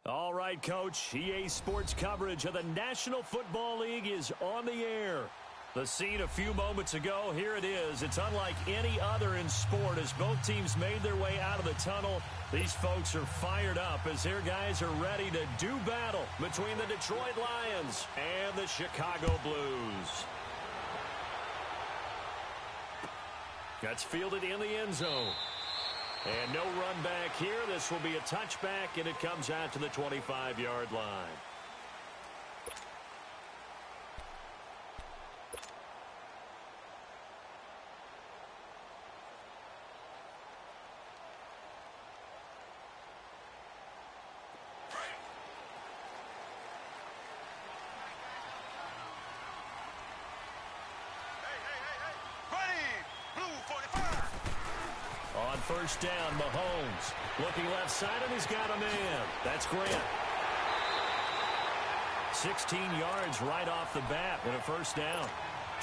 All right, Coach. EA Sports coverage of the National Football League is on the air. The scene a few moments ago, here it is. It's unlike any other in sport as both teams made their way out of the tunnel. These folks are fired up as their guys are ready to do battle between the Detroit Lions and the Chicago Blues. That's fielded in the end zone. And no run back here. This will be a touchback, and it comes out to the 25-yard line. On first down, Mahomes looking left side, and he's got a man. That's Grant. 16 yards right off the bat and a first down.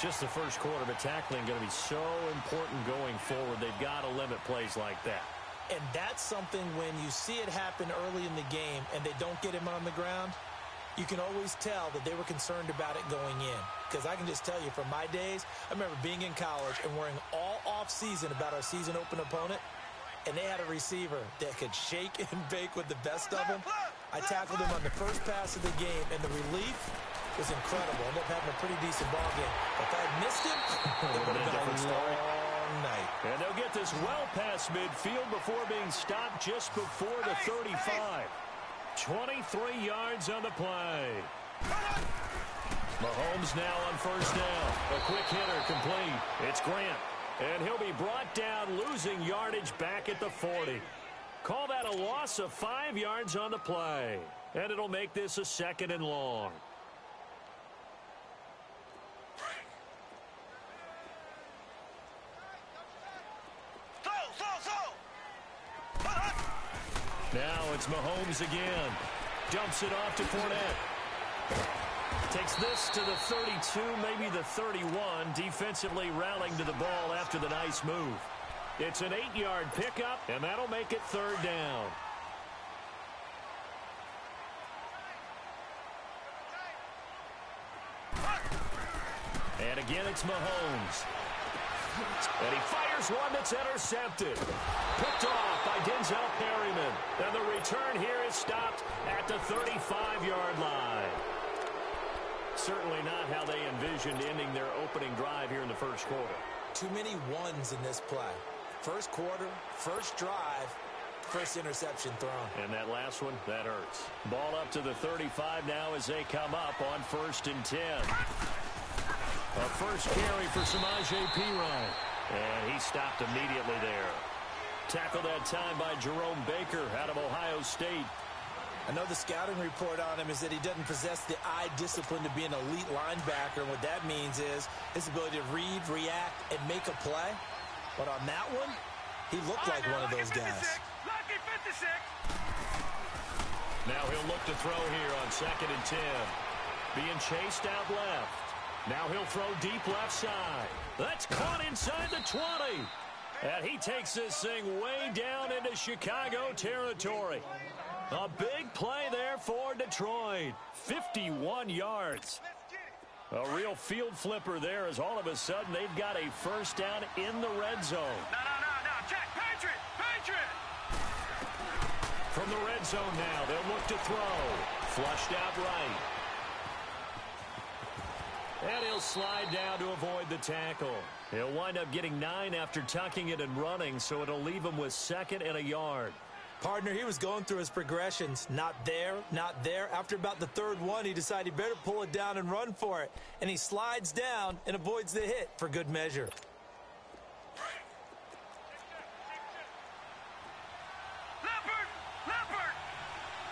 Just the first quarter, but tackling going to be so important going forward. They've got to limit plays like that. And that's something when you see it happen early in the game and they don't get him on the ground, you can always tell that they were concerned about it going in. Because I can just tell you from my days, I remember being in college and worrying all off-season about our season-open opponent, and they had a receiver that could shake and bake with the best of them. I tackled him on the first pass of the game, and the relief was incredible. I ended up having a pretty decent ball game. If I had missed him, it would have been a long night. And they'll get this well past midfield before being stopped just before the 35. 23 yards on the play. Mahomes now on first down. A quick hitter complete. It's Grant. And he'll be brought down, losing yardage back at the 40. Call that a loss of 5 yards on the play. And it'll make this a 2nd and long. Now it's Mahomes again. Dumps it off to Fournette. Takes this to the 32, maybe the 31. Defensively rallying to the ball after the nice move. It's an 8-yard pickup, and that'll make it 3rd down. And again, it's Mahomes. And he fires one that's intercepted. Picked off by Denzel Perryman. And the return here is stopped at the 35-yard line. Certainly not how they envisioned ending their opening drive here in the first quarter. Too many ones in this play. First quarter, first drive, first interception thrown. And that last one, that hurts. Ball up to the 35 now as they come up on 1st and 10. A first carry for Samaje Perine. And he stopped immediately there. Tackled that time by Jerome Baker out of Ohio State. I know the scouting report on him is that he doesn't possess the eye discipline to be an elite linebacker. And what that means is his ability to read, react, and make a play. But on that one, he looked like one of those guys. Lucky 56. Now he'll look to throw here on 2nd and 10. Being chased out left. Now he'll throw deep left side. That's caught inside the 20. And he takes this thing way down into Chicago territory. A big play there for Detroit. 51 yards. A real field flipper there as all of a sudden they've got a first down in the red zone. No. Check. Patriot. From the red zone now, they'll look to throw. Flushed out right. And he'll slide down to avoid the tackle. He'll wind up getting 9 after tucking it and running, so it'll leave him with 2nd and a yard. Partner, he was going through his progressions. Not there. After about the 3rd one, he decided he better pull it down and run for it. And he slides down and avoids the hit for good measure. Leopard.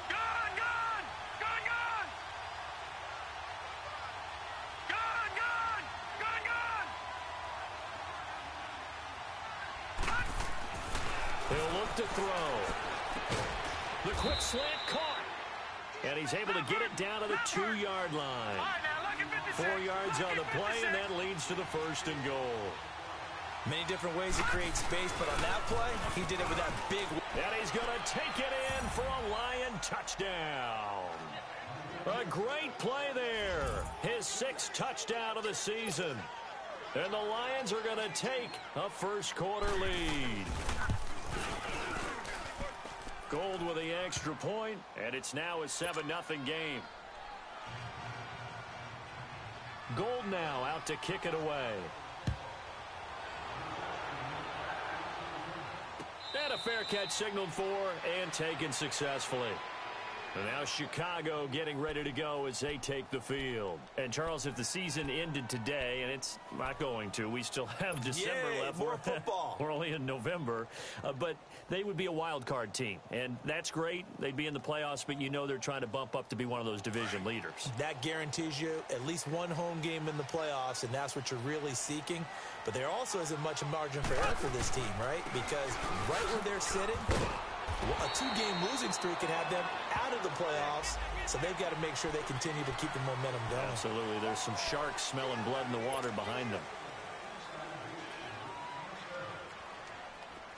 Gone. He'll look to throw. The quick slant caught. And he's able to get it down to the 2-yard line. 4 yards on the play, and that leads to the 1st and goal. Many different ways to create space, but on that play, he did it with that big... And he's going to take it in for a Lion touchdown. A great play there. His 6th touchdown of the season. And the Lions are going to take a first-quarter lead. Gold with the extra point, and it's now a 7-0 game. Gold now out to kick it away. And a fair catch signaled for and taken successfully. And now Chicago getting ready to go as they take the field. And, Charles, if the season ended today, and it's not going to, we still have December left. More football. We're only in November. But they would be a wild card team. And that's great. They'd be in the playoffs, but you know they're trying to bump up to be one of those division leaders. That guarantees you at least one home game in the playoffs, and that's what you're really seeking. But there also isn't much margin for error for this team, right? Because right where they're sitting, a 2-game losing streak can have them out of the playoffs, so they've got to make sure they continue to keep the momentum going. Absolutely. There's some sharks smelling blood in the water behind them.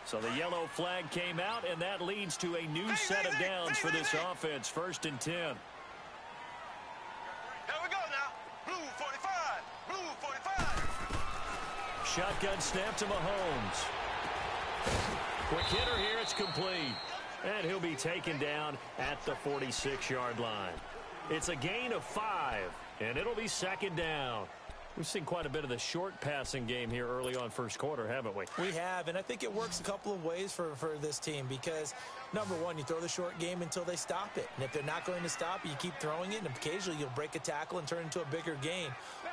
So the yellow flag came out, and that leads to a new set of downs for this offense. 1st and 10. Here we go now. Blue 45. Blue 45. Shotgun snap to Mahomes. Quick hitter here. It's complete. And he'll be taken down at the 46-yard line. It's a gain of 5, and it'll be 2nd down. We've seen quite a bit of the short passing game here early on first quarter, haven't we? We have, and I think it works a couple of ways for this team because, number one, you throw the short game until they stop it. And if they're not going to stop it, you keep throwing it, and occasionally you'll break a tackle and turn it into a bigger gain.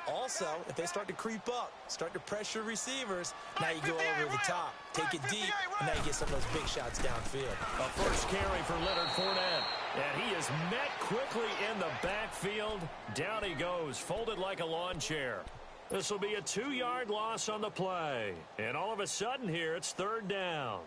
Also, if they start to creep up, start to pressure receivers, now you go over the top, take it deep, and now you get some of those big shots downfield. A first carry for Leonard Fournette. And he is met quickly in the backfield. Down he goes, folded like a lawn chair. This will be a 2-yard loss on the play. And all of a sudden here, it's 3rd down.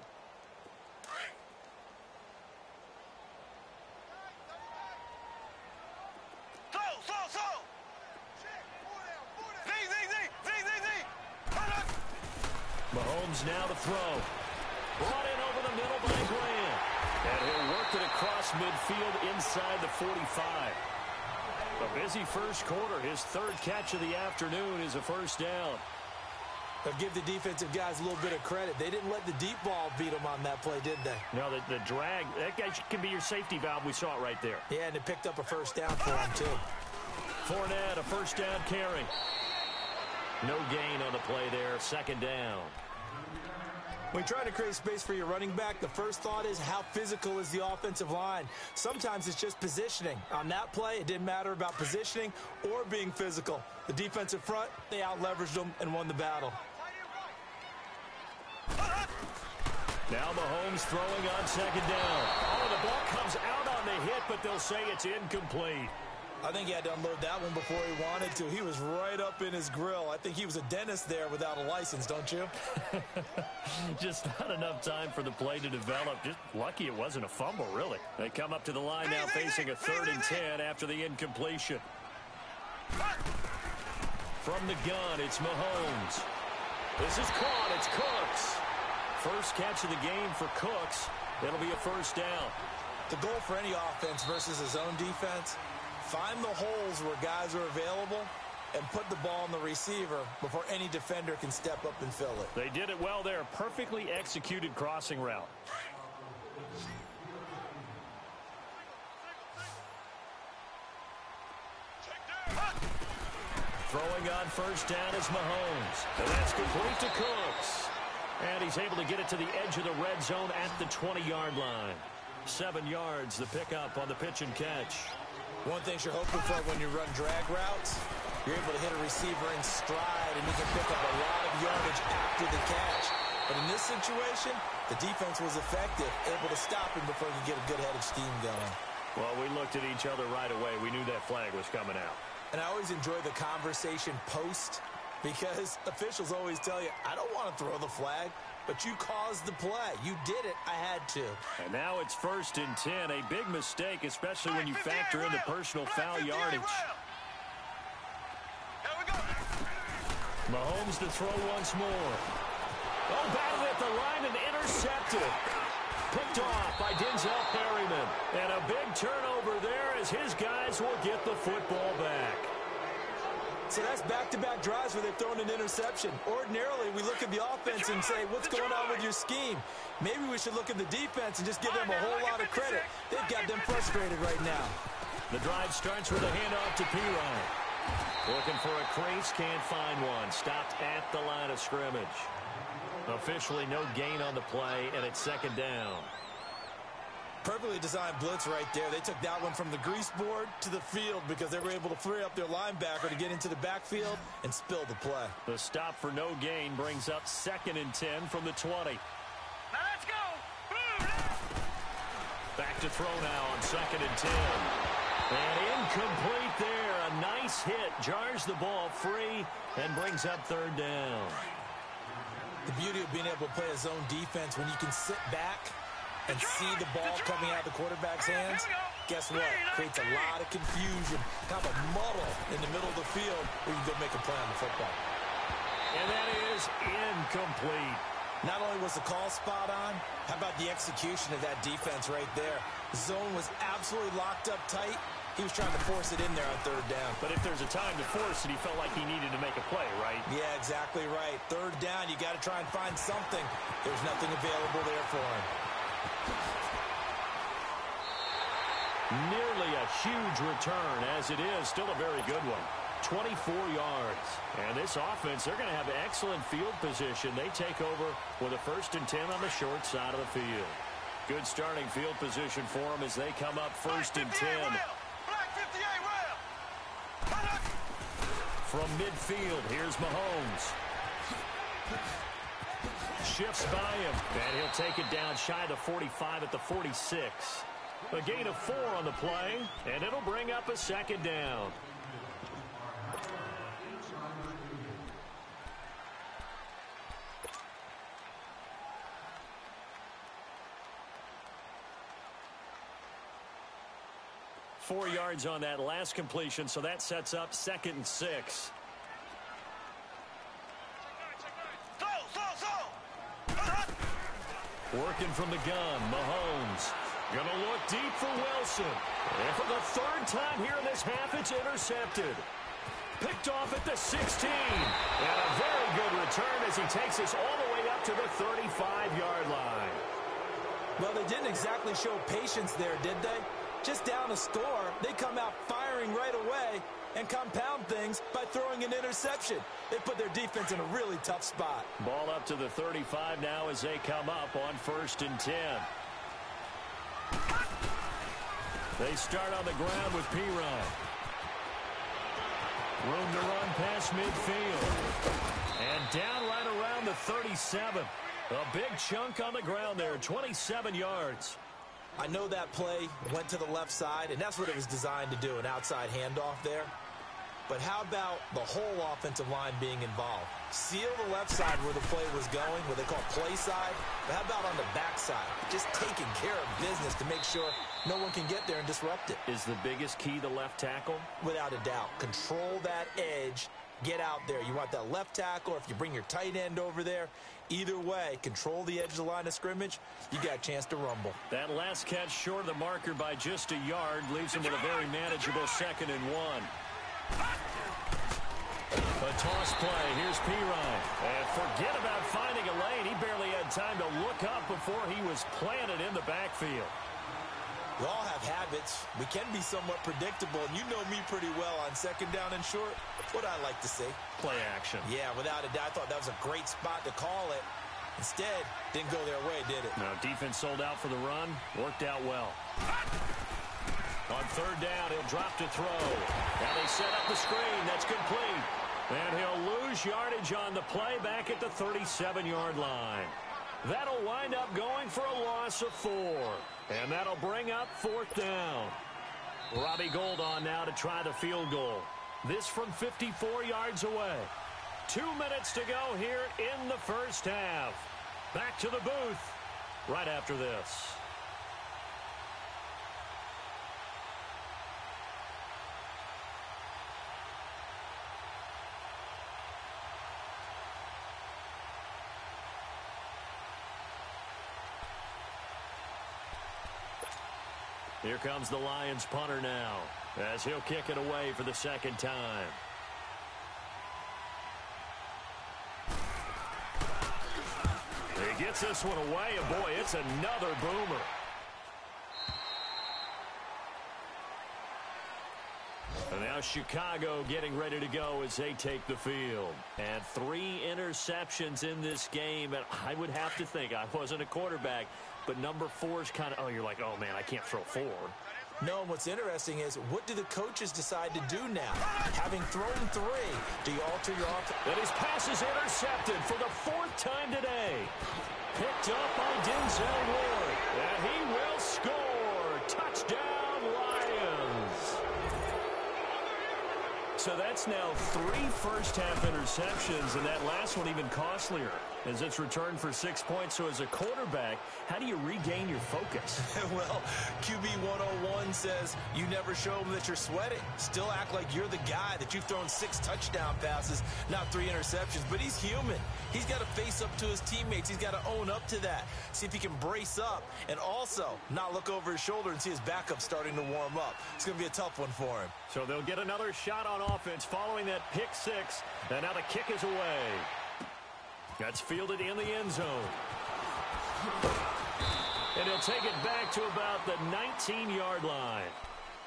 Mahomes now to throw. Brought in over the middle by Grant. And he'll work it across midfield inside the 45. A busy first quarter. His 3rd catch of the afternoon is a first down. But give the defensive guys a little bit of credit. They didn't let the deep ball beat them on that play, did they? No, the drag, that guy can be your safety valve. We saw it right there. Yeah, and it picked up a first down for him, too. Fournette, a first down carry. No gain on the play there. 2nd down. When you try to create space for your running back, the first thought is how physical is the offensive line. Sometimes it's just positioning. On that play, it didn't matter about positioning or being physical. The defensive front, they out-leveraged them and won the battle. Now Mahomes throwing on 2nd down. Oh, the ball comes out on the hit, but they'll say it's incomplete. I think he had to unload that one before he wanted to. He was right up in his grill. I think he was a dentist there without a license, don't you? Just not enough time for the play to develop. Just lucky it wasn't a fumble, really. They come up to the line now facing a 3rd and 10 after the incompletion. From the gun, it's Mahomes. This is caught. It's Cooks. First catch of the game for Cooks. It'll be a first down. The goal for any offense versus his own defense, find the holes where guys are available and put the ball on the receiver before any defender can step up and fill it. They did it well there. Perfectly executed crossing route. Throwing on first down is Mahomes. And that's complete to Cooks. And he's able to get it to the edge of the red zone at the 20-yard line. 7 yards, the pickup on the pitch and catch. One thing you're hoping for when you run drag routes, you're able to hit a receiver in stride, and you can pick up a lot of yardage after the catch. But in this situation, the defense was effective, able to stop him before he could get a good head of steam going. Well, we looked at each other right away. We knew that flag was coming out. And I always enjoy the conversation post, because officials always tell you, I don't want to throw the flag, but you caused the play. You did it. I had to. And now it's 1st and 10. A big mistake, especially when you factor in the personal foul yardage. Here we go. Mahomes to throw once more. Oh, batted at the line and intercepted. Picked off by Denzel Perryman. And a big turnover there as his guys will get the football back. So that's back-to-back drives where they've thrown an interception. Ordinarily, we look at the offense and say, what's going on with your scheme? Maybe we should look at the defense and just give them a whole lot of credit. They've got them frustrated right now. The drive starts with a handoff to Perine. Looking for a crease, can't find one. Stopped at the line of scrimmage. Officially no gain on the play, and it's second down. Perfectly designed blitz right there. They took that one from the grease board to the field because they were able to free up their linebacker to get into the backfield and spill the play. The stop for no gain brings up 2nd and 10 from the 20. Now let's go. Back to throw now on 2nd and 10. And incomplete there. A nice hit. Jars the ball free and brings up 3rd down. The beauty of being able to play a zone defense when you can sit back and see the ball coming out of the quarterback's hands, guess what? Creates a lot of confusion, kind of a muddle in the middle of the field where you can go make a play on the football. And that is incomplete. Not only was the call spot on, how about the execution of that defense right there? The zone was absolutely locked up tight. He was trying to force it in there on 3rd down. But if there's a time to force it, he felt like he needed to make a play, right? Yeah, exactly right. 3rd down, you got to try and find something. There's nothing available there for him. Nearly a huge return, as it is still a very good one. 24 yards. And this offense, they're going to have excellent field position. They take over with a 1st and 10 on the short side of the field. Good starting field position for them as they come up 1st and 10. Black 58 well. From midfield, here's Mahomes. Shifts by him, and he'll take it down shy of the 45 at the 46. A gain of 4 on the play, and it'll bring up a 2nd down. Four yards on that last completion, so that sets up 2nd and 6. Working from the gun, Mahomes. Gonna look deep for Wilson. And for the 3rd time here in this half, it's intercepted. Picked off at the 16. And a very good return as he takes us all the way up to the 35-yard line. Well, they didn't exactly show patience there, did they? Just down a score, they come out firing right away and compound things by throwing an interception. They put their defense in a really tough spot. Ball up to the 35 now as they come up on 1st and 10. They start on the ground with Perine. Room to run past midfield. And down right around the 37. A big chunk on the ground there, 27 yards. I know that play went to the left side, and that's what it was designed to do, an outside handoff there. But how about the whole offensive line being involved? Seal the left side where the play was going, what they call play side. But how about on the back side? Just taking care of business to make sure no one can get there and disrupt it. Is the biggest key the left tackle? Without a doubt. Control that edge. Get out there. You want that left tackle, or if you bring your tight end over there, either way, control the edge of the line of scrimmage, you got a chance to rumble. That last catch short of the marker by just a yard leaves him with a very manageable 2nd and 1. A toss play. Here's Perine. And forget about finding a lane. He barely had time to look up before he was planted in the backfield. We all have habits. We can be somewhat predictable, and you know me pretty well on 2nd down and short. What I like to see. Play action. Yeah, without a doubt. I thought that was a great spot to call it. Instead, didn't go their way, did it? No, defense sold out for the run. Worked out well. On 3rd down, he'll drop to throw. Now they set up the screen. That's complete. And he'll lose yardage on the play back at the 37-yard line. That'll wind up going for a loss of 4. And that'll bring up 4th down. Robbie Gould on now to try the field goal. This from 54 yards away. 2 minutes to go here in the first half. Back to the booth right after this. Here comes the Lions punter now, as he'll kick it away for the second time. He gets this one away, and boy, it's another boomer. And now Chicago getting ready to go as they take the field. And 3 interceptions in this game. And I would have to think, I wasn't a quarterback, but number 4 is kind of, oh, you're like, oh, man, I can't throw 4. No, and what's interesting is, what do the coaches decide to do now? Having thrown 3, do you alter your offense? And his pass is intercepted for the 4th time today. Picked up by Denzel Ward. And he will score. Touchdown, Lions. So that's now 3 first-half interceptions, and that last one even costlier as it's returned for 6 points. So as a quarterback, how do you regain your focus? Well, QB 101 says you never show them that you're sweating. Still act like you're the guy, that you've thrown 6 touchdown passes, not 3 interceptions. But he's human. He's got to face up to his teammates. He's got to own up to that. See if he can brace up and also not look over his shoulder and see his backup starting to warm up. It's going to be a tough one for him. So they'll get another shot on offense following that pick 6. And now the kick is away. That's fielded in the end zone. And he'll take it back to about the 19-yard line.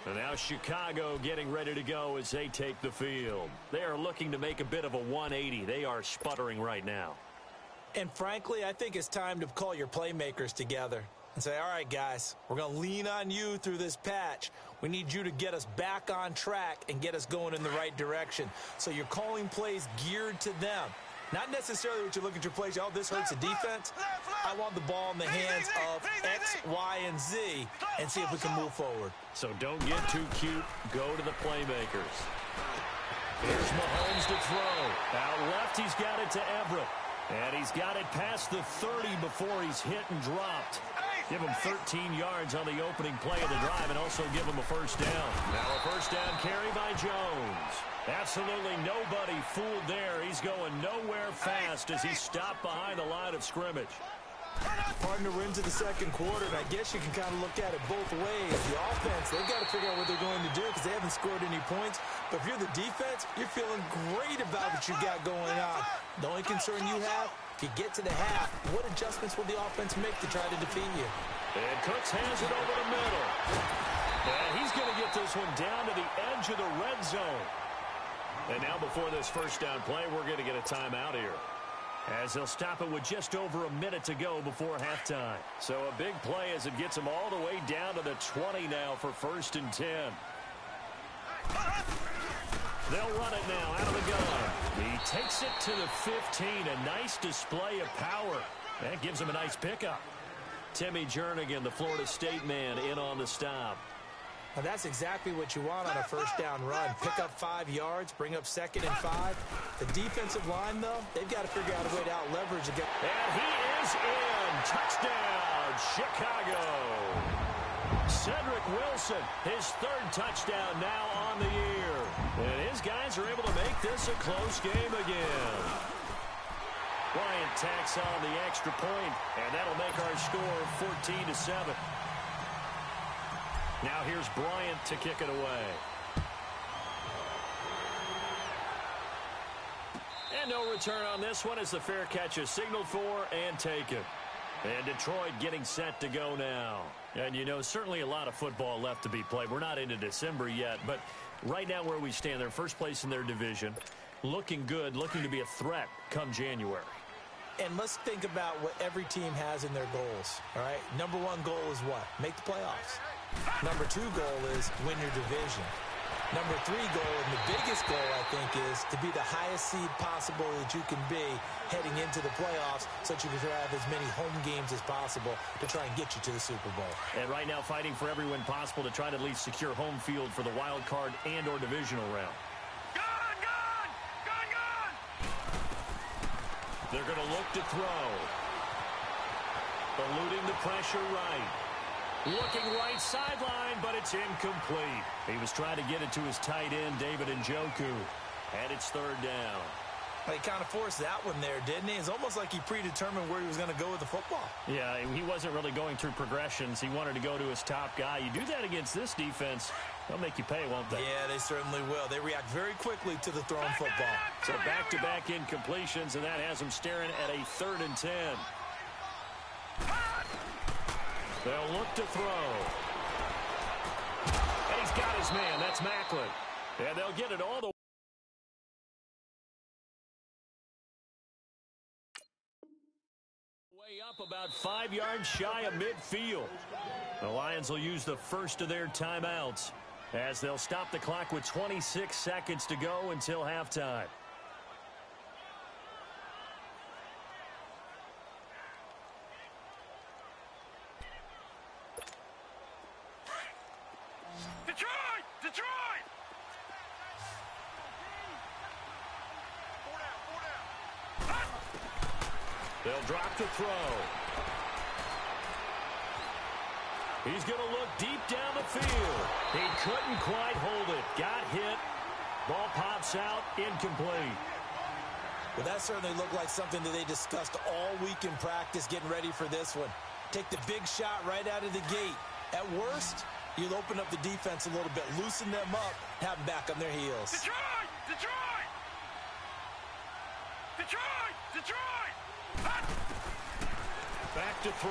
And now Chicago getting ready to go as they take the field. They are looking to make a bit of a 180. They are sputtering right now. And frankly, I think it's time to call your playmakers together and say, all right, guys, we're going to lean on you through this patch. We need you to get us back on track and get us going in the right direction. So you're calling plays geared to them. Not necessarily what you look at your plays, oh, this hurts the defense. I want the ball in the hands of X, Y, and Z and see if we can move forward. So don't get too cute. Go to the playmakers. Here's Mahomes to throw. Out left, he's got it to Everett. And he's got it past the 30 before he's hit and dropped. Give him 13 yards on the opening play of the drive and also give him a first down. Now a first down carry by Jones. Absolutely nobody fooled there. He's going nowhere fast as he stopped behind the line of scrimmage. Partner, we're into the second quarter, and I guess you can kind of look at it both ways. The offense, they've got to figure out what they're going to do because they haven't scored any points. But if you're the defense, you're feeling great about what you got going on. The only concern you have, if you get to the half, what adjustments will the offense make to try to defeat you? And Cooks hands it over the middle. And he's going to get this one down to the edge of the red zone. And now before this first down play, we're going to get a timeout here, as they'll stop it with just over a minute to go before halftime. So a big play as it gets them all the way down to the 20 now for 1st and 10. They'll run it now out of the gun. He takes it to the 15. A nice display of power. That gives him a nice pickup. Timmy Jernigan, the Florida State man, in on the stop. Now that's exactly what you want on a first down run. Pick up 5 yards, bring up 2nd and 5. The defensive line, though, they've got to figure out a way to out-leverage again. And he is in. Touchdown, Chicago. Cedric Wilson, his 3rd touchdown now on the year. And his guys are able to make this a close game again. Bryant tacks on the extra point, and that'll make our score 14-7. Now here's Bryant to kick it away. And no return on this one as the fair catch is signaled for and taken. And Detroit getting set to go now. And, you know, certainly a lot of football left to be played. We're not into December yet, but right now where we stand, they're first place in their division. Looking good, looking to be a threat come January. And let's think about what every team has in their goals, all right? Number 1 goal is what? Make the playoffs. Number 2 goal is win your division. Number 3 goal, and the biggest goal, I think, is to be the highest seed possible that you can be heading into the playoffs so that you can have as many home games as possible to try and get you to the Super Bowl. And right now fighting for every win possible to try to at least secure home field for the wild card and or divisional round. They're going to look to throw. Eluding the pressure right. Looking right sideline, but it's incomplete. He was trying to get it to his tight end, David Njoku. And it's 3rd down. He kind of forced that one there, didn't he? It's almost like he predetermined where he was going to go with the football. Yeah, he wasn't really going through progressions. He wanted to go to his top guy. You do that against this defense, they'll make you pay, won't they? Yeah, they certainly will. They react very quickly to the thrown football. So back-to-back incompletions, and that has them staring at a 3rd and 10. They'll look to throw. And he's got his man. That's Maclin. And they'll get it all the way. Up about 5 yards shy of midfield. The Lions will use the first of their timeouts as they'll stop the clock with 26 seconds to go until halftime. Detroit! Detroit! 4 down. They'll drop the throw. He's going to look deep down the field. He couldn't quite hold it. Got hit. Ball pops out. Incomplete. Well, that certainly looked like something that they discussed all week in practice getting ready for this one. Take the big shot right out of the gate. At worst, you'll open up the defense a little bit, loosen them up, have them back on their heels. Detroit! Detroit! Detroit! Detroit! Back to throw.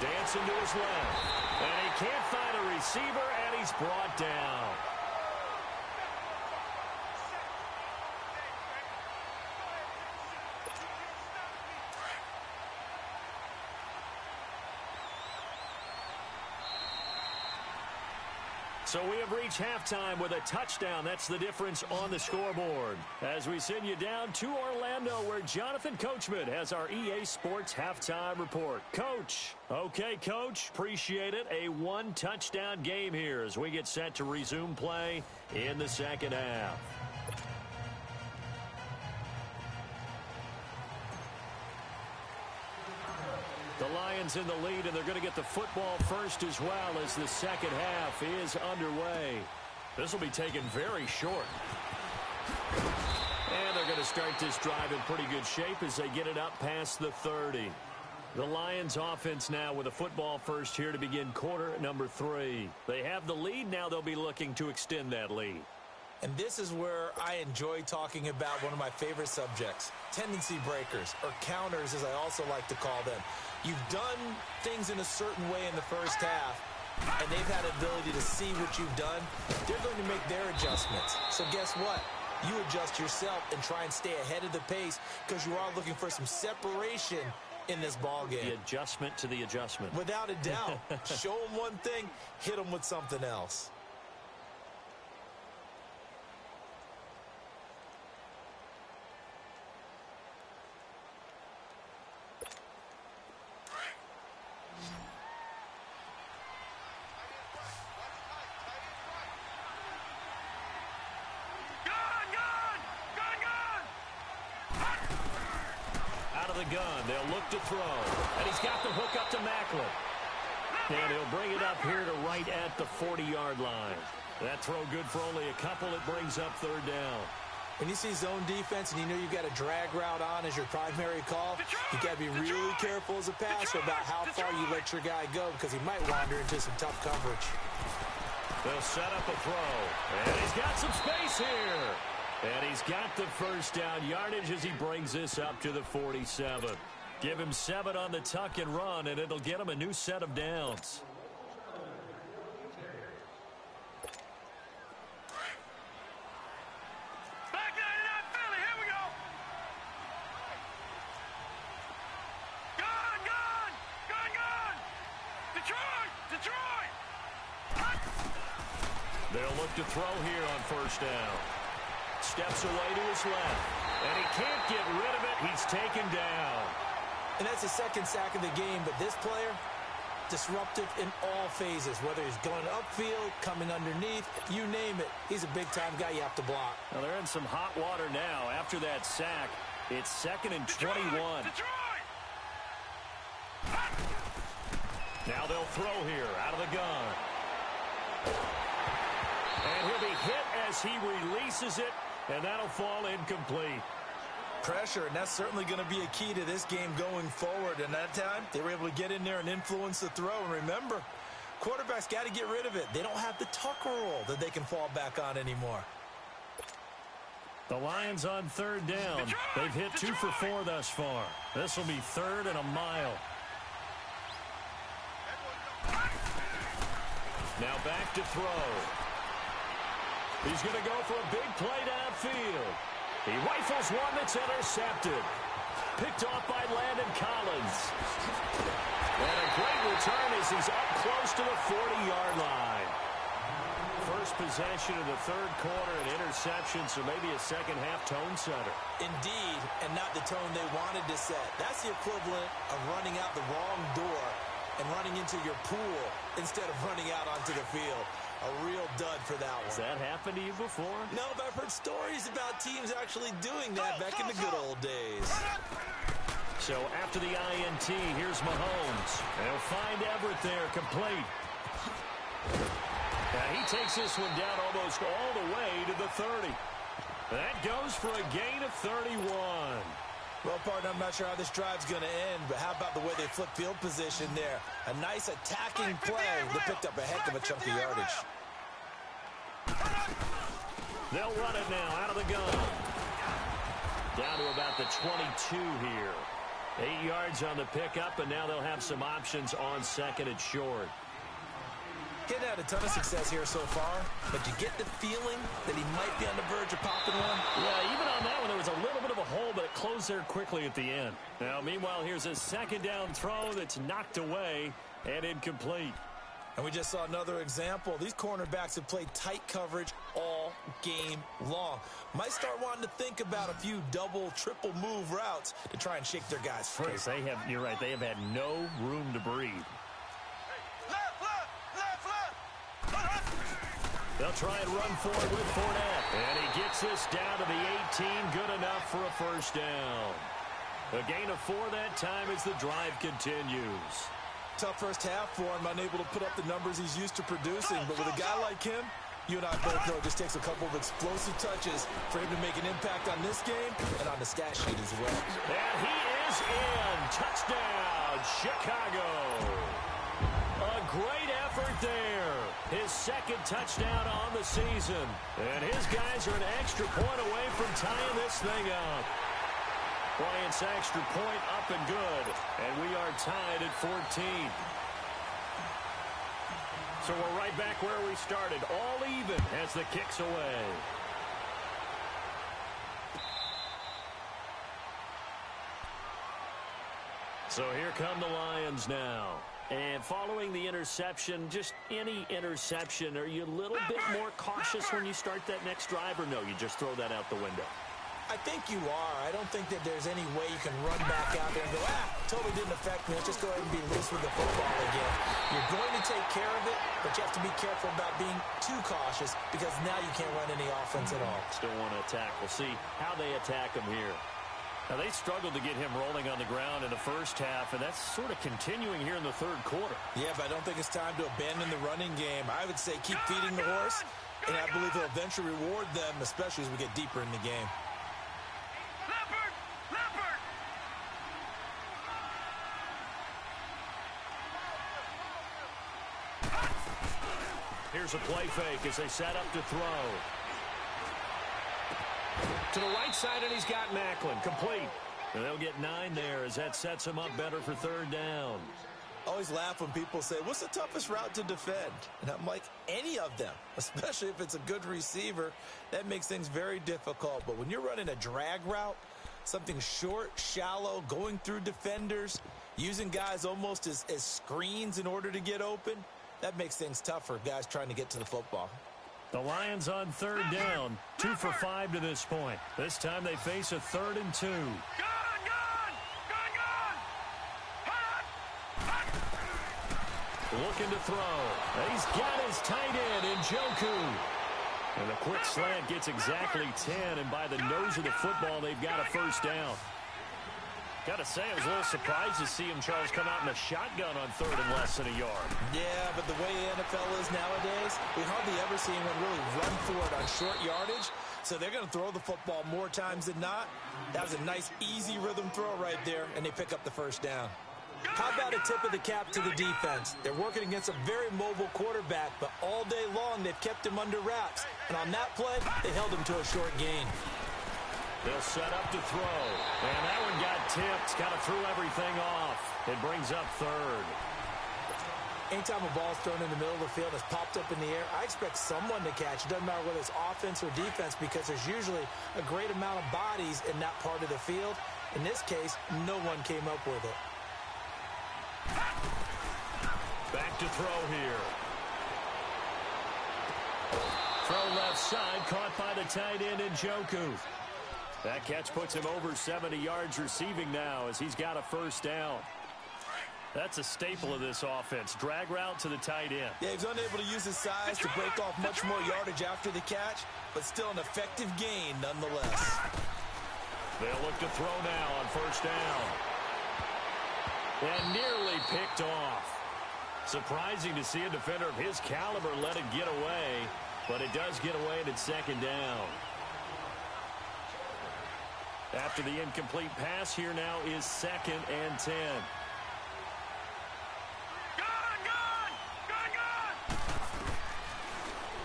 Dancing to his left. And he can't find a receiver, and he's brought down. So we have reached halftime with a touchdown. That's the difference on the scoreboard. As we send you down to Orlando, where Jonathan Coachman has our EA Sports Halftime Report. Coach. Okay, Coach. Appreciate it. A 1-touchdown game here as we get set to resume play in the second half. The Lions in the lead, and they're going to get the football first as well as the second half is underway. This will be taken very short. And they're going to start this drive in pretty good shape as they get it up past the 30. The Lions offense now with a football first here to begin quarter number 3. They have the lead. Now they'll be looking to extend that lead. And this is where I enjoy talking about one of my favorite subjects, tendency breakers, or counters as I also like to call them. You've done things in a certain way in the first half, and they've had the ability to see what you've done. They're going to make their adjustments. So guess what? You adjust yourself and try and stay ahead of the pace because you are looking for some separation in this ball game. The adjustment to the adjustment. Without a doubt. Show them one thing, hit them with something else. Gun. They'll look to throw. And he's got the hook up to Maclin. And he'll bring it up here to right at the 40-yard line. That throw good for only a couple. It brings up 3rd down. When you see zone defense and you know you've got a drag route on as your primary call, you got to be really careful as a passer about how far you let your guy go because he might wander into some tough coverage. They'll set up a throw. And he's got some space here. And he's got the first down yardage as he brings this up to the 47. Give him 7 on the tuck and run, and it'll get him a new set of downs. Back 99 Philly, here we go. Gun. Detroit. They'll look to throw here on first down. Steps away to his left. And he can't get rid of it. He's taken down. And that's the second sack of the game, but this player, disruptive in all phases, whether he's going upfield, coming underneath, you name it. He's a big-time guy you have to block. Now they're in some hot water now. After that sack, it's 2nd and 21. Detroit. Now they'll throw here out of the gun. And he'll be hit as he releases it, and that'll fall incomplete. Pressure, and that's certainly going to be a key to this game going forward. And that time, they were able to get in there and influence the throw. And remember, quarterbacks got to get rid of it. They don't have the Tucker rule that they can fall back on anymore. The Lions on third down. They've hit 2 for 4 thus far. This will be 3rd and a mile. Now back to throw. He's going to go for a big play downfield. He rifles one that's intercepted. Picked off by Landon Collins. And a great return as he's up close to the 40-yard line. First possession of the third quarter, an interception, so maybe a second-half tone setter. Indeed, and not the tone they wanted to set. That's the equivalent of running out the wrong door and running into your pool instead of running out onto the field. A real dud for that one. Has that happened to you before? No, but I've heard stories about teams actually doing that back in the good old days. So after the INT, here's Mahomes. They'll find Everett there, complete. Now he takes this one down almost all the way to the 30. That goes for a gain of 31. Well, partner, I'm not sure how this drive's going to end, but how about the way they flip field position there? A nice attacking play that picked up a heck of a chunk of yardage. They'll run it now out of the gun. Down to about the 22 here. 8 yards on the pickup, and now they'll have some options on second and short. Getting had a ton of success here so far, but you get the feeling that he might be on the verge of popping one. Yeah, even on that one, there was a little bit of a hole, but it closed there quickly at the end. Now, meanwhile, here's a second down throw that's knocked away and incomplete. And we just saw another example. These cornerbacks have played tight coverage all game long. Might start wanting to think about a few double, triple move routes to try and shake their guys free. Because you're right, they have had no room to breathe. They'll try and run forward with Fournette. And he gets this down to the 18. Good enough for a first down. A gain of 4 that time as the drive continues. Tough first half for him, unable to put up the numbers he's used to producing. But with a guy like him, you and I both know it just takes a couple of explosive touches for him to make an impact on this game and on the stat sheet as well. And he is in. Touchdown, Chicago. A great effort there. His second touchdown on the season. And his guys are an extra point away from tying this thing up. Bryant's extra point up and good. And we are tied at 14. So we're right back where we started. All even as the kick's away. So here come the Lions now. And following the interception, just any interception, are you a little bit more cautious when you start that next drive, or no, you just throw that out the window? I think you are. I don't think that there's any way you can run back out there and go, totally didn't affect me. Let's just go ahead and be loose with the football again. You're going to take care of it, but you have to be careful about being too cautious because now you can't run any offense at all. Still want to attack. We'll see how they attack him here. Now, they struggled to get him rolling on the ground in the first half, and that's sort of continuing here in the third quarter. Yeah, but I don't think it's time to abandon the running game. I would say keep feeding the horse, and I believe he'll eventually reward them, especially as we get deeper in the game. Leopard! Here's a play fake as they set up to throw. To the right side, and he's got Macklin. Complete. And they'll get 9 there as that sets him up better for third down. I always laugh when people say, what's the toughest route to defend? And I'm like, any of them, especially if it's a good receiver. That makes things very difficult. But when you're running a drag route, something short, shallow, going through defenders, using guys almost as screens in order to get open, that makes things tough for guys trying to get to the football. The Lions on third down, 2 for 5 to this point. This time they face a 3rd and 2. Gun! Looking to throw. He's got his tight end in Njoku. And the quick slant gets exactly 10, and by the nose of the football, they've got a first down. Got to say, I was a little surprised to see him, Charles, come out in a shotgun on third and less than a yard. Yeah, but the way the NFL is nowadays, we hardly ever see anyone really run for it on short yardage. So they're going to throw the football more times than not. That was a nice, easy rhythm throw right there, and they pick up the first down. How about a tip of the cap to the defense? They're working against a very mobile quarterback, but all day long they've kept him under wraps. And on that play, they held him to a short gain. They'll set up to throw. And that one got tipped. Kind of threw everything off. It brings up third. Anytime a ball's thrown in the middle of the field that's popped up in the air, I expect someone to catch. It doesn't matter whether it's offense or defense because there's usually a great amount of bodies in that part of the field. In this case, no one came up with it. Back to throw here. Throw left side, caught by the tight end Njoku. That catch puts him over 70 yards receiving now as he's got a first down. That's a staple of this offense. Drag route to the tight end. Yeah, he's unable to use his size to break off much more yardage after the catch, but still an effective gain nonetheless. They'll look to throw now on first down. And nearly picked off. Surprising to see a defender of his caliber let it get away, but it does get away and it's second down. After the incomplete pass, here now is 2nd and 10.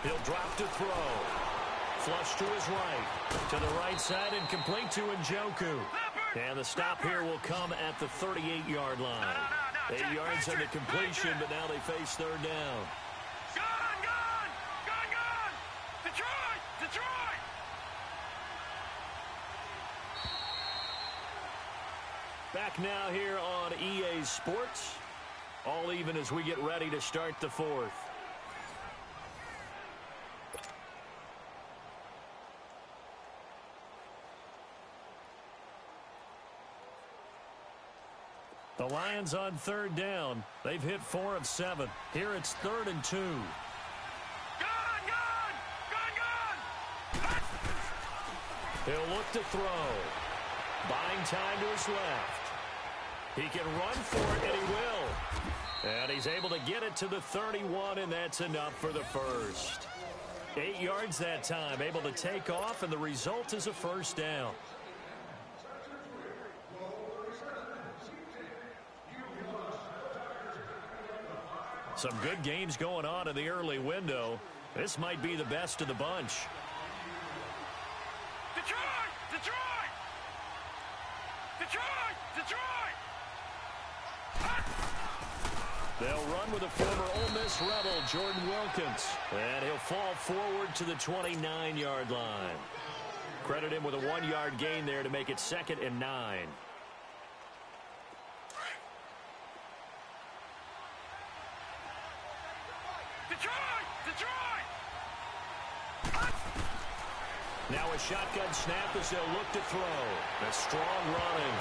He'll drop to throw. Flush to his right. To the right side and complete to Njoku. And the stop here will come at the 38-yard line. 8 yards on the completion, but now they face third down. Gone! Detroit! Back now here on EA Sports. All even as we get ready to start the fourth. The Lions on third down. They've hit 4 of 7. Here it's 3rd and 2. Gone! He'll look to throw. Buying time to his left. He can run for it, and he will. And he's able to get it to the 31, and that's enough for the first. 8 yards that time, able to take off, and the result is a first down. Some good games going on in the early window. This might be the best of the bunch. Detroit! They'll run with a former Ole Miss Rebel, Jordan Wilkins. And he'll fall forward to the 29-yard line. Credit him with a 1-yard gain there to make it 2nd and 9. Detroit! Now a shotgun snap as they'll look to throw. A strong running.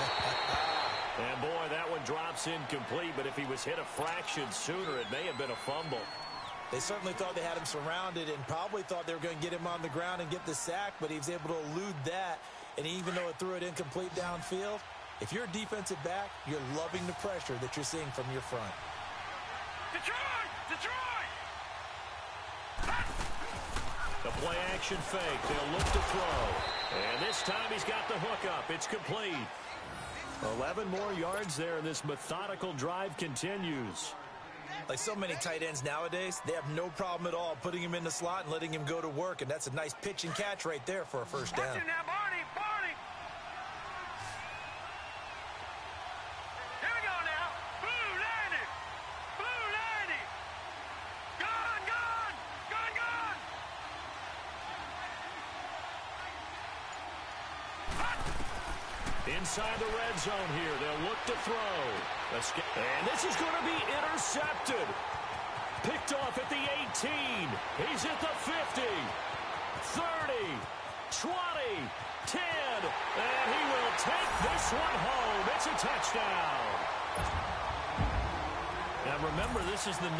And boy, that one drops incomplete, but if he was hit a fraction sooner, it may have been a fumble. They certainly thought they had him surrounded and probably thought they were going to get him on the ground and get the sack, but he was able to elude that. And even though it threw it incomplete downfield, if you're a defensive back, you're loving the pressure that you're seeing from your front. Detroit! The play action fake. They'll look to throw. And this time he's got the hook up. It's complete. 11 more yards there, and this methodical drive continues. Like so many tight ends nowadays, they have no problem at all putting him in the slot and letting him go to work, and that's a nice pitch and catch right there for a first down. Watch it now, Barney! Here we go now. Blue lady! Gone! Inside the red zone here. They'll look to throw. And this is going to be intercepted. Picked off at the 18. He's at the 50. 30. 20. 10. And he will take this one home. It's a touchdown. Now remember, this is the #1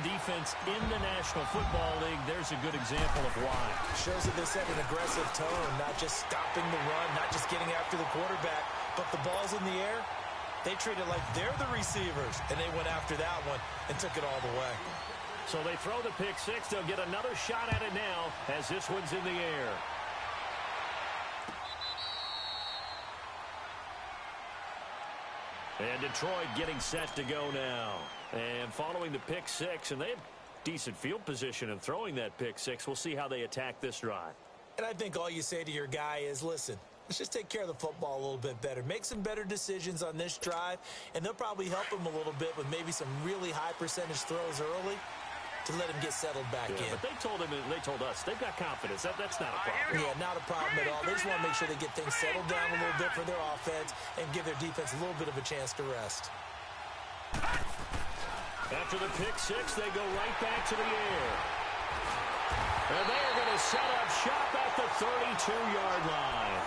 defense in the National Football League. There's a good example of why. Shows that they set an aggressive tone, not just stopping the run, not just getting after the quarterback, But the ball's in the air, they treat it like they're the receivers, and they went after that one and took it all the way. So they throw the pick six. They'll get another shot at it now as this one's in the air. And Detroit getting set to go now. And following the pick six, and they have decent field position in throwing that pick six. We'll see how they attack this drive. And I think all you say to your guy is, listen, let's just take care of the football a little bit better. Make some better decisions on this drive, and they'll probably help him a little bit with maybe some really high percentage throws early to let him get settled back in. But they told him, and they told us, they've got confidence. That's not a problem. Yeah, not a problem at all. They just want to make sure they get things settled down a little bit for their offense and give their defense a little bit of a chance to rest. After the pick six, they go right back to the air. And they are going to set up shop at the 32-yard line.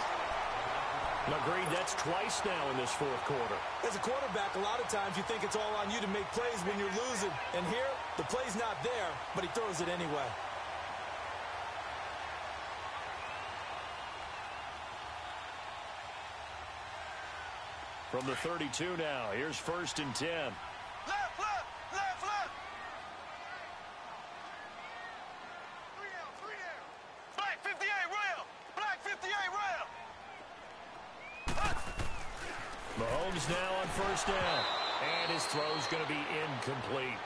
Agreed, that's twice now in this fourth quarter. As a quarterback, a lot of times you think it's all on you to make plays when you're losing. And here, the play's not there, but he throws it anyway. From the 32 now, here's 1st and 10. Left, left, left, left. 3 down. Black 58 rail. Black 58 rail. Mahomes now on 1st down. And his throw's going to be incomplete.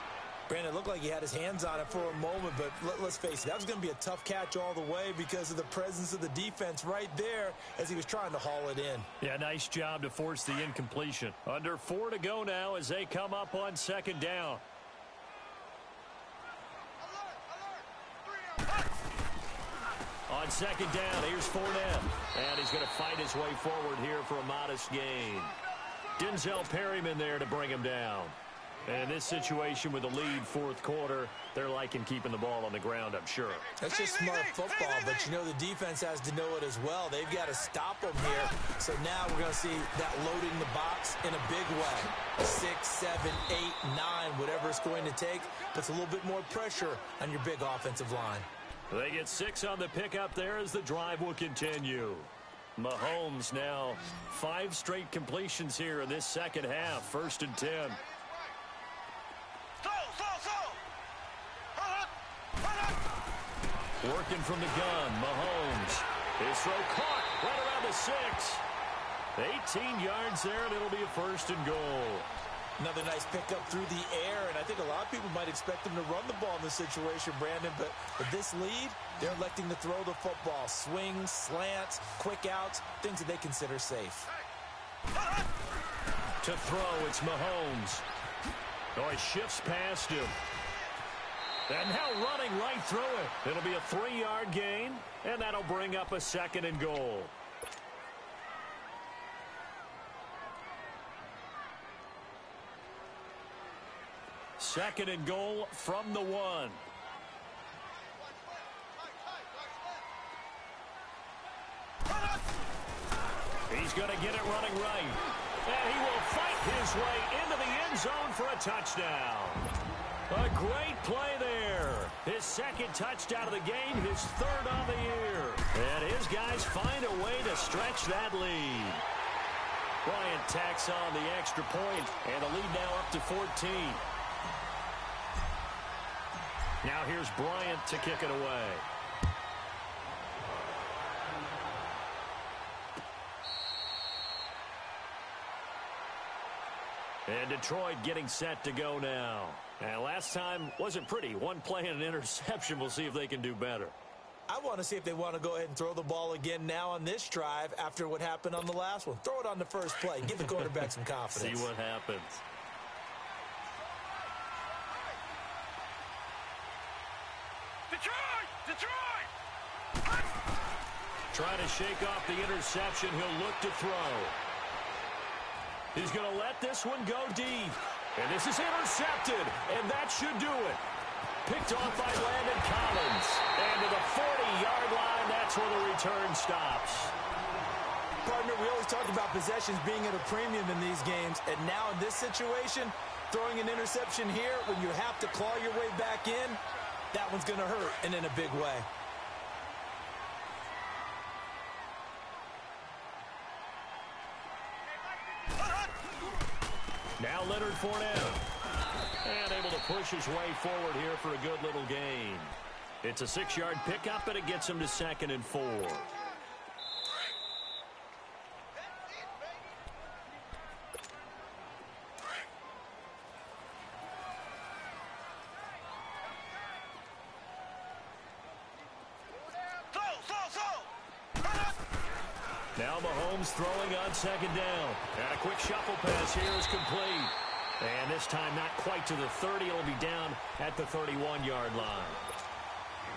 Brandon, it looked like he had his hands on it for a moment, but let's face it, that was going to be a tough catch all the way because of the presence of the defense right there as he was trying to haul it in. Yeah, nice job to force the incompletion. Under 4 to go now as they come up on 2nd down. On 2nd down, here's Fournette. And he's going to fight his way forward here for a modest gain. Denzel Perryman there to bring him down. And in this situation with the lead 4th quarter, they're liking keeping the ball on the ground, I'm sure. That's just smart football, but you know the defense has to know it as well. They've got to stop them here. So now we're going to see that loading the box in a big way. 6, 7, 8, 9, whatever it's going to take, puts a little bit more pressure on your big offensive line. They get 6 on the pickup there as the drive will continue. Mahomes now 5 straight completions here in this second half. 1st and 10. Working from the gun, Mahomes. His throw caught right around the 6. 18 yards there, and it'll be a 1st and goal. Another nice pickup through the air, and I think a lot of people might expect them to run the ball in this situation, Brandon, but with this lead, they're electing to throw the football. Swings, slants, quick outs, things that they consider safe. To throw, it's Mahomes. Oh, he shifts past him. And now running right through it. It'll be a 3-yard gain, and that'll bring up a 2nd and goal. Second and goal from the 1. He's going to get it running right. And he will fight his way into the end zone for a touchdown. A great play there. His 2nd touchdown of the game, his 3rd on the year. And his guys find a way to stretch that lead. Bryant tacks on the extra point, and the lead now up to 14. Now here's Bryant to kick it away. And Detroit getting set to go now. And last time wasn't pretty. One play and an interception. We'll see if they can do better. I want to see if they want to go ahead and throw the ball again now on this drive after what happened on the last one. Throw it on the first play. Give the quarterback some confidence. See what happens. Detroit! Trying to shake off the interception. He'll look to throw. He's going to let this one go deep. And this is intercepted. And that should do it. Picked off by Landon Collins. And to the 40-yard line, that's where the return stops. Partner, we always talk about possessions being at a premium in these games. And now in this situation, throwing an interception here when you have to claw your way back in, that one's going to hurt, and in a big way. Now Leonard Fournette. And able to push his way forward here for a good little gain. It's a 6-yard pickup, and it gets him to 2nd and 4. Now Mahomes throwing on 2nd down. And a quick shuffle pass here is complete. And this time not quite to the 30. It'll be down at the 31-yard line.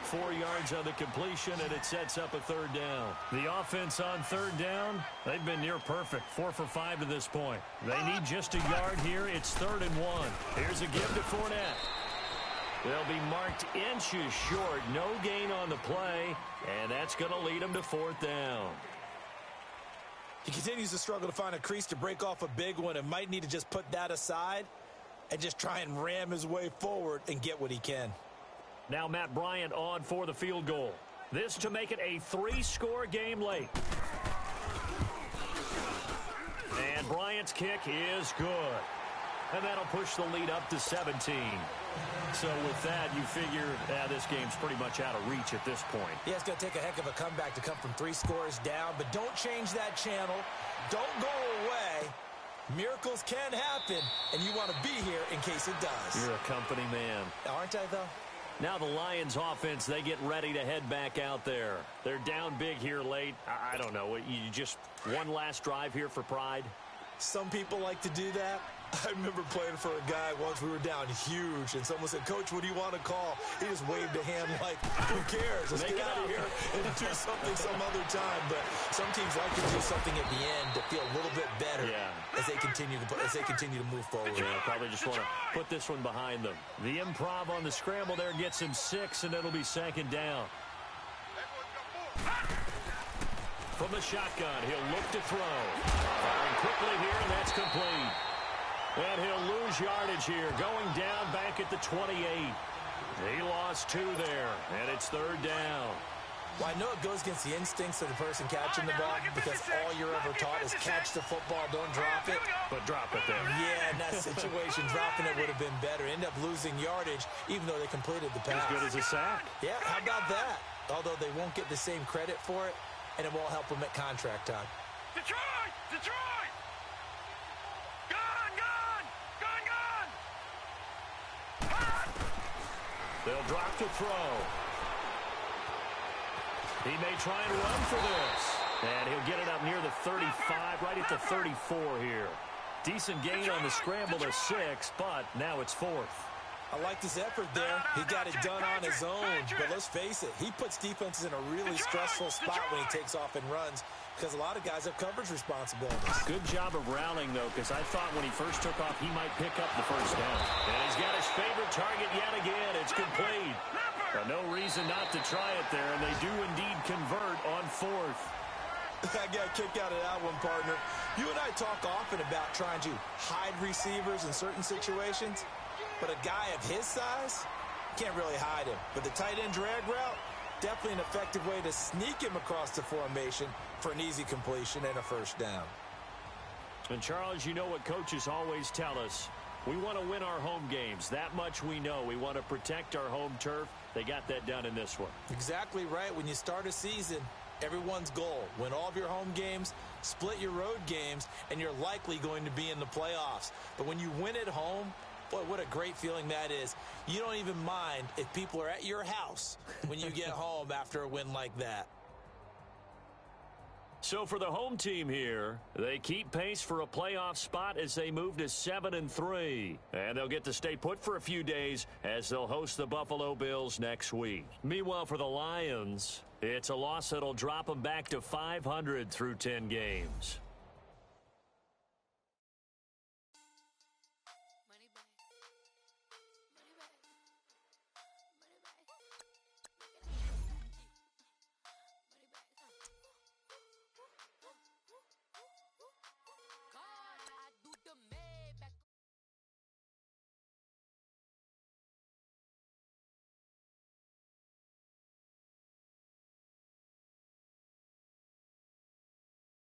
4 yards on the completion, and it sets up a 3rd down. The offense on 3rd down, they've been near perfect. 4 for 5 to this point. They need just a yard here. It's 3rd and 1. Here's a give to Fournette. They'll be marked inches short. No gain on the play, and that's going to lead them to 4th down. He continues to struggle to find a crease to break off a big one and might need to just put that aside and just try and ram his way forward and get what he can. Now Matt Bryant on for the field goal. This to make it a 3-score game late. And Bryant's kick is good. And that'll push the lead up to 17. So with that, you figure this game's pretty much out of reach at this point. Yeah, it's going to take a heck of a comeback to come from 3 scores down, but don't change that channel. Don't go away. Miracles can happen, and you want to be here in case it does. You're a company man. Aren't I, though? Now the Lions offense, they get ready to head back out there. They're down big here late. I don't know. You just one last drive here for pride? Some people like to do that. I remember playing for a guy once. We were down huge, and someone said, "Coach, what do you want to call?" He just waved a hand like, who cares? Let's get out of here and do something some other time. But some teams like to do something at the end to feel a little bit better as they continue to move forward. Yeah, probably just want to put this one behind them. The improv on the scramble there gets him 6, and it'll be 2nd down. From the shotgun, he'll look to throw. Firing quickly here, and that's complete. And he'll lose yardage here, going down back at the 28. He lost 2 there, and it's 3rd down. Well, I know it goes against the instincts of the person catching the ball because all you're ever taught is catch the football, don't drop it. But drop it there. Yeah, in that situation, dropping it would have been better. End up losing yardage, even though they completed the pass. As good as a sack. Yeah, how about that? Although they won't get the same credit for it, and it won't help them at contract time. Detroit! Detroit! Gun! They'll drop to throw. He may try and run for this. And he'll get it up near the 35, right at the 34 here. Decent gain on the scramble to 6, but now it's 4th. I liked his effort there. He got it done on his own. But let's face it, he puts defenses in a really stressful spot when he takes off and runs because a lot of guys have coverage responsibilities. Good job of rallying, though, because I thought when he first took off, he might pick up the 1st down. And he's got his favorite target yet again. It's complete. No reason not to try it there, and they do indeed convert on 4th. I got a kick out of that one, partner. You and I talk often about trying to hide receivers in certain situations, but a guy of his size can't really hide him. But the tight end drag route, definitely an effective way to sneak him across the formation for an easy completion and a 1st down. And, Charles, you know what coaches always tell us. We want to win our home games. That much we know. We want to protect our home turf. They got that done in this one. Exactly right. When you start a season, everyone's goal, win all of your home games, split your road games, and you're likely going to be in the playoffs. But when you win at home, boy, what a great feeling that is. You don't even mind if people are at your house when you get home after a win like that. So for the home team here, they keep pace for a playoff spot as they move to 7-3. And they'll get to stay put for a few days as they'll host the Buffalo Bills next week. Meanwhile, for the Lions, it's a loss that'll drop them back to 500 through 10 games.